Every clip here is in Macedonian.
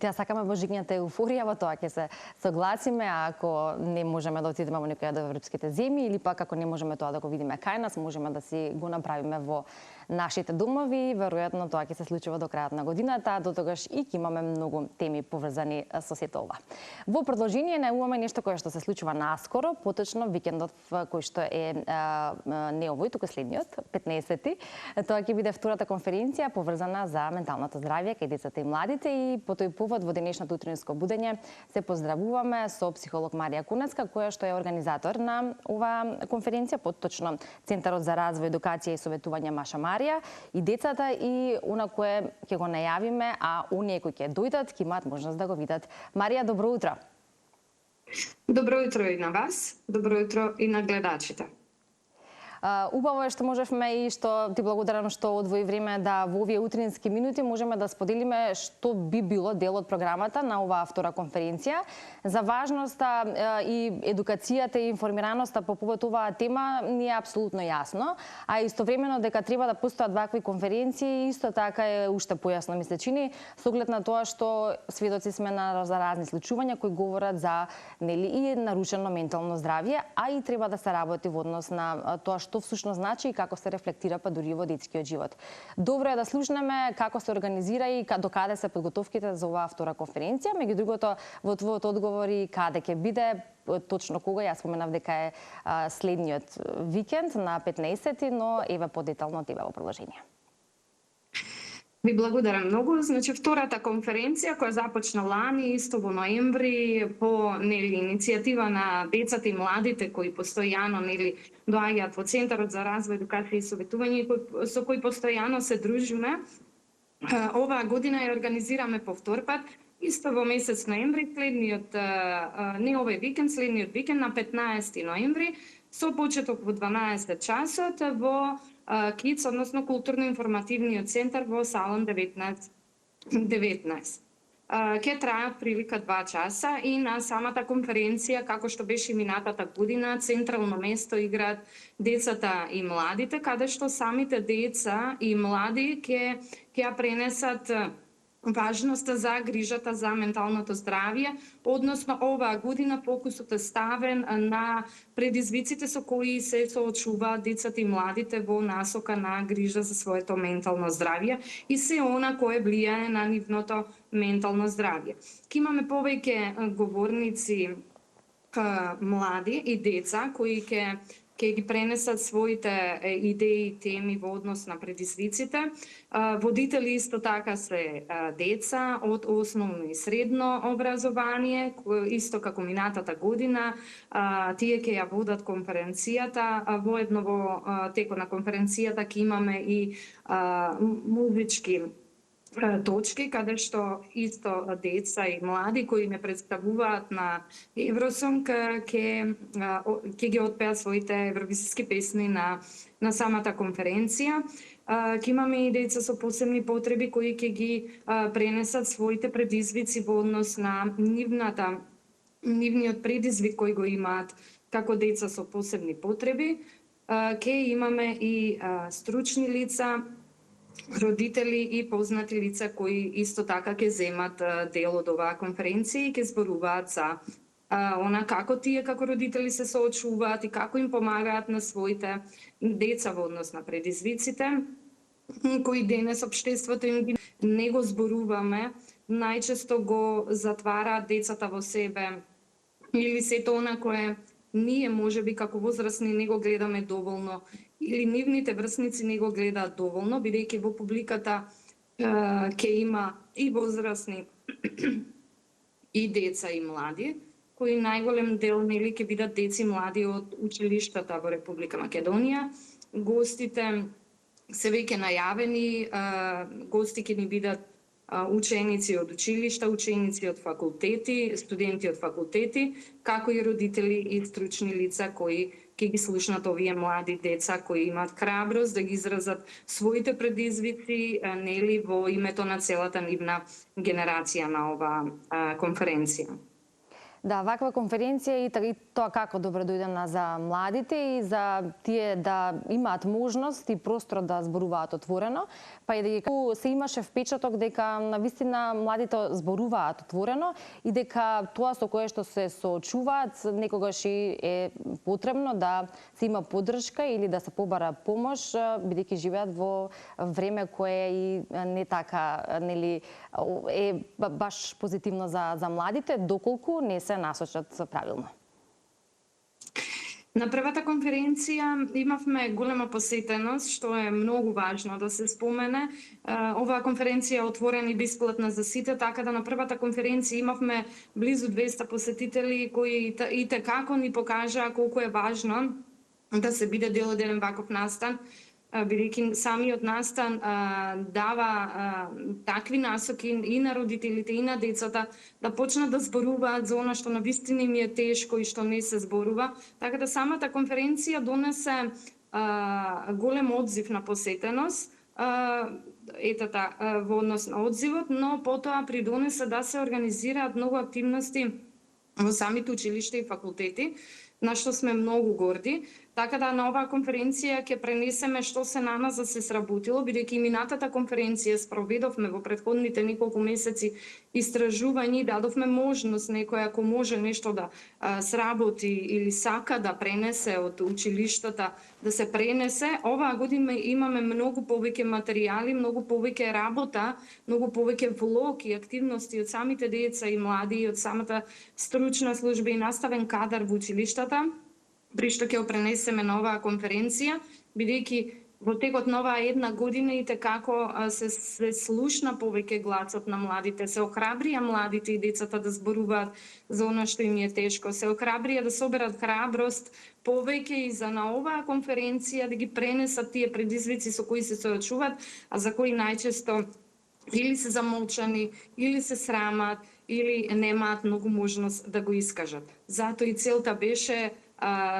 Сите сакаме божигњата еуфорија, во тоа ќе се согласиме, а ако не можеме да отидеме во некоја од европските земји или пак ако не можеме тоа да го видиме кај нас, можеме да си го направиме во нашите домови. Веројатно тоа ќе се случува до крајот на годината, а до тогаш и ќе имаме многу теми поврзани со сето ова. Во продолжение најавуваме нешто кое што се случува наскоро, поточно викендот кој што е не овој, туку следниот, 15-ти. Тоа ќе биде втората конференција поврзана за менталното здравје кај децата и младите, и по тој повод во денешното утринско будење се поздравуваме со психолог Марија Кунецка, која што е организатор на оваа конференција, поточно Центарот за развој, едукација и советување Маша Марија, и децата и она кое ќе го најавиме, а оние кои ќе дојдат ќе имаат можност да го видат. Марија, добро утро. Добро утро и на вас, добро утро и на гледачите. Убаво е што можевме и што ти благодарам што одвои време да во овие утрински минути можеме да споделиме што би било дел од програмата на оваа втора конференција. За важноста и едукацијата и информираноста по повод оваа тема ни е апсолутно јасно, а истовремено дека треба да постојат вакви конференции исто така е уште појасно ми се чини, со оглед на тоа што сведоци сме на разни случувања кои говорат за и нарушено ментално здравје, а и треба да се работи во однос на тоа што всушност значи и како се рефлектира па дури во детскиот живот. Добро е да слушнеме како се организира и до каде се подготовките за оваа втора конференција. Меѓу другото, во твојот одговор и каде ќе биде, точно кога, јас споменав дека е следниот викенд на 15-ти, но еве подетално од тебе во продолжение. Ви благодарам многу. Значи, втората конференција која започна лани, исто во ноември, по иницијатива на децата и младите кои постојано доаѓаат во Центарот за развој, едукација и советување, со кои постојано се дружиме. Оваа година ја организираме по втор пат, исто во месец ноември, следниот не овој викенд, следниот викенд на 15 ноември, со почеток во 12 часот во КИЦ, односно културно-информативниот центар во салон 19. Ке трае прилика 2 часа и на самата конференција, како што беше минатата година, централно место играат децата и младите, каде што самите деца и млади ќе ја пренесат важноста за грижата за менталното здравје, односно оваа година фокусот е ставен на предизвиците со кои се соочуваат децата и младите во насока на грижа за своето ментално здравје и се она кое влијае на нивното ментално здравје. Ке имаме повеќе говорници млади и деца кои ќе ги пренесат своите идеи и теми во однос на предизвиците. Водители исто така се деца од основно и средно образование, исто како минатата година. Тие ќе ја водат конференцијата. Воедно во текот на конференцијата ќе имаме и музички точки, каде што исто деца и млади кои ме представуваат на Евросонг ќе ги отпеат своите евровизиски песни на самата конференција. Ќе имаме и деца со посебни потреби кои ќе ги пренесат своите предизвици во однос на нивниот предизвик кој го имаат како деца со посебни потреби. Ќе имаме и стручни лица, родители и познати лица кои исто така ќе земат дел од оваа конференција и ќе зборуваат за она како тие како родители се соочуваат и како им помагаат на своите деца во однос на предизвиците кои денес општеството им не го зборуваме, најчесто го затвараат децата во себе или сето она кое ние можеби како возрастни не го гледаме доволно или нивните врсници не го гледаат доволно, бидејќи во публиката ќе има и возрастни и деца и млади, кои најголем дел ќе бидат деца и млади од училиштата во Република Македонија. Гостите се веќе најавени, гости ќе ни бидат ученици од училишта, ученици од факултети, студенти од факултети, како и родители и стручни лица кои ќе ги слушнат овие млади деца кои имаат храброст да ги изразат своите предизвици во името на целата нивна генерација на оваа конференција. Да, ваква конференција и тоа како добро дојдена за младите и за тие да имаат можност и простор да зборуваат отворено, па и дека се имаше впечаток дека навистина младите зборуваат отворено и дека тоа со кое што се соочуваат некогаш и е потребно да се има поддршка или да се побара помош, бидејќи живеат во време кое и не така, нели, е баш позитивно за младите, доколку не се насочат правилно. На првата конференција имавме голема посетеност, што е многу важно да се спомене. Оваа конференција е отворена и бесплатна за сите, така да на првата конференција имавме близу 200 посетители кои и како ни покажаа колку е важно да се биде дел од еден ваков настан, бидејќи самиот настан дава такви насоки и на родителите и на децата да почнат да зборуваат за она што навистина им е тешко и што не се зборува. Така да самата конференција донесе голем одзив на посетеност, во однос на одзивот, но потоа придонесе да се организираат многу активности во самите училишта и факултети, на што сме многу горди. Така да на оваа конференција ќе пренесеме што се на нас се сработило, бидејќи минатата конференција спроведовме во претходните неколку месеци истражување и дадовме можност некој ако може нешто да сработи или сака да пренесе од училиштата, да се пренесе. Оваа година имаме многу повеќе материјали, многу повеќе работа, многу повеќе влог и активности од самите деца и млади и од самата стручна служба и наставен кадар во училиштата, при што ќе го пренесеме на оваа конференција, бидејќи во текот на оваа една година и како се слушна повеќе гласот на младите, се охрабрија младите и децата да зборуваат за она што им е тешко, се охрабрија да соберат храброст повеќе и за на оваа конференција да ги пренесат тие предизвици со кои се соочуваат, а за кои најчесто или се замолчани, или се срамат, или немаат многу можност да го искажат. Затоа и целта беше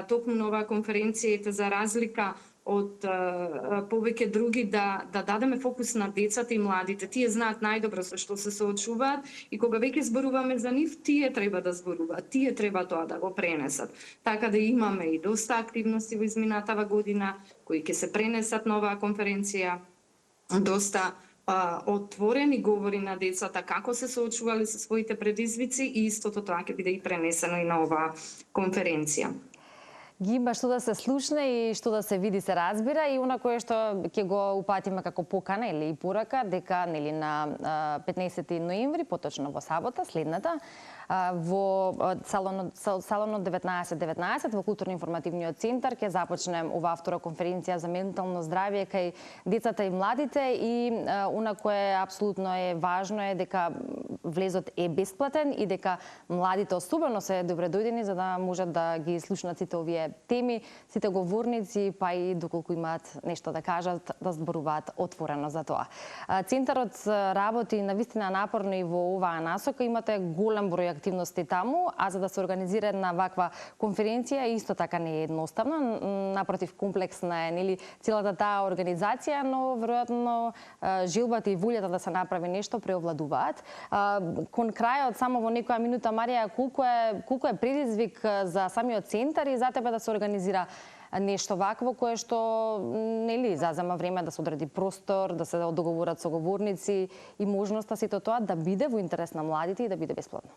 токму на оваа конференција, за разлика од повеќе други, да дадеме фокус на децата и младите. Тие знаат најдобро со што се соочуваат и кога веќе зборуваме за нив, тие треба да зборуваат, тие треба тоа да го пренесат. Така да имаме и доста активности во изминатава година кои ќе се пренесат на оваа конференција, доста отворени говори на децата како се соочувале со своите предизвици и истото тоа ќе биде и пренесено и на оваа конференција. Ги има што да се слушне и што да се види, се разбира, и она кое што ќе го упатиме како покана или и порака, дека нели на 15 ноември, поточно во сабота, следната, во салонот 1919 во културно-информативниот центар ќе започнем оваа втора конференција за ментално здравје кај децата и младите, и она кое апсолутно е важно е дека влезот е бесплатен и дека младите особено се добре дојдени за да можат да ги слушнат сите овие теми, сите говорници, па и доколку имаат нешто да кажат, да зборуваат отворено за тоа. Центарот работи навистина напорно и во оваа насока, имате голем број активности таму, а за да се организира една ваква конференција исто така не е едноставно, напротив комплексна е, нели, целата таа организација, но веројатно желбата и волјата да се направи нешто преовладуваат. Кон крајот, само во некоја минута, Марија, колку е предизвик за самиот центар и за тебе да се организира нешто вакво кое што нели зазема време да се одреди простор, да се договорат соговорници и можноста сето тоа да биде во интерес на младите и да биде бесплатно?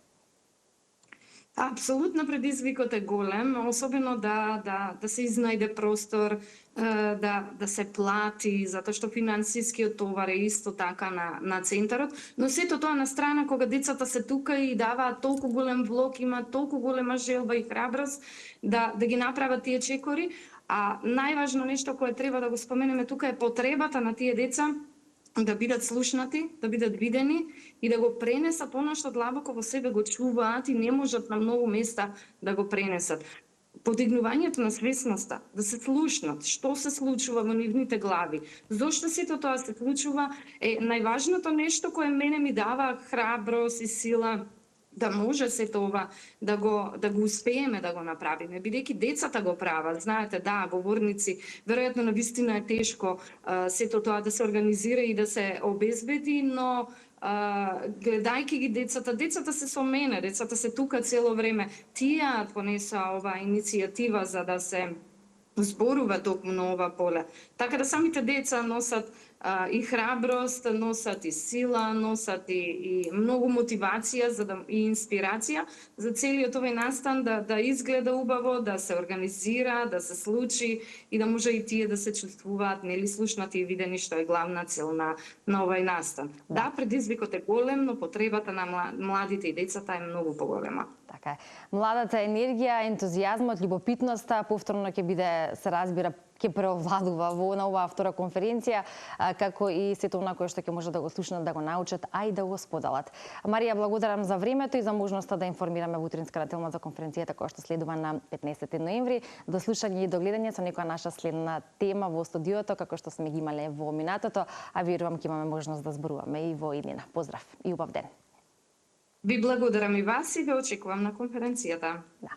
Апсолутно предизвикот е голем, особено да се изнајде простор, да се плати, затоа што финансискиот товар е исто така на центарот, но сето тоа на страна кога децата се тука и даваат толку голем влог, имаат толку голема желба и храброст да ги направат тие чекори, а најважно нешто кое треба да го споменеме тука е потребата на тие деца да бидат слушнати, да бидат видени и да го пренесат она што длабоко во себе го чуваат и не можат на многу места да го пренесат. Подигнувањето на свесноста, да се слушнат што се случува во нивните глави, зошто сето тоа се случува, е најважното нешто кое мене ми дава храброст и сила да може се тоа да го успееме да го направиме, бидејќи децата го прават. Знаете, да, говорници, веројатно навистина е тешко сето тоа да се организира и да се обезбеди, но гледајќи ги децата се со мене, децата се тука цело време. Тие понесоа оваа иницијатива за да се зборува токму на ова поле. Така да самите деца носат и храброст, носат и сила, носат и многу мотивација и инспирација за целиот овој настан да изгледа убаво, да се организира, да се случи и да може и тие да се чувствуваат нели слушнати и видени, што е главна цел на овој настан. Да, предизвикот е голем, но потребата на младите и децата е многу поголема. Така е. Младата енергија, ентузијазмот, љубопитноста повторно ќе биде, се разбира, ќе преовладува на оваа втора конференција, како и сето она кое што ќе може да го слушнат, да го научат, а и да го споделат. Марија, благодарам за времето и за можноста да информираме во утринска на телма за конференцијата која што следува на 15 ноември. До слушање и до гледање со некоја наша следна тема во студиото, како што сме ги имале во минатото, а верувам ќе имаме можност да зборуваме и во иднина. Поздрав и убав ден. Ви благодарам и вас и ве очекувам на конференцијата. Да.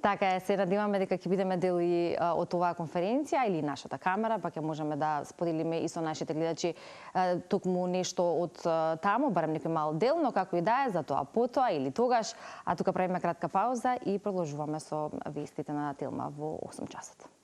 Така е, се надеваме дека ќе бидеме дел и од оваа конференција или нашата камера, па ќе можеме да споделиме и со нашите гледачи токму нешто од таму, барем некој мал дел, но како и да е, за тоа потоа или тогаш. А тука правиме кратка пауза и продолжуваме со вестите на Телма во 8 часот.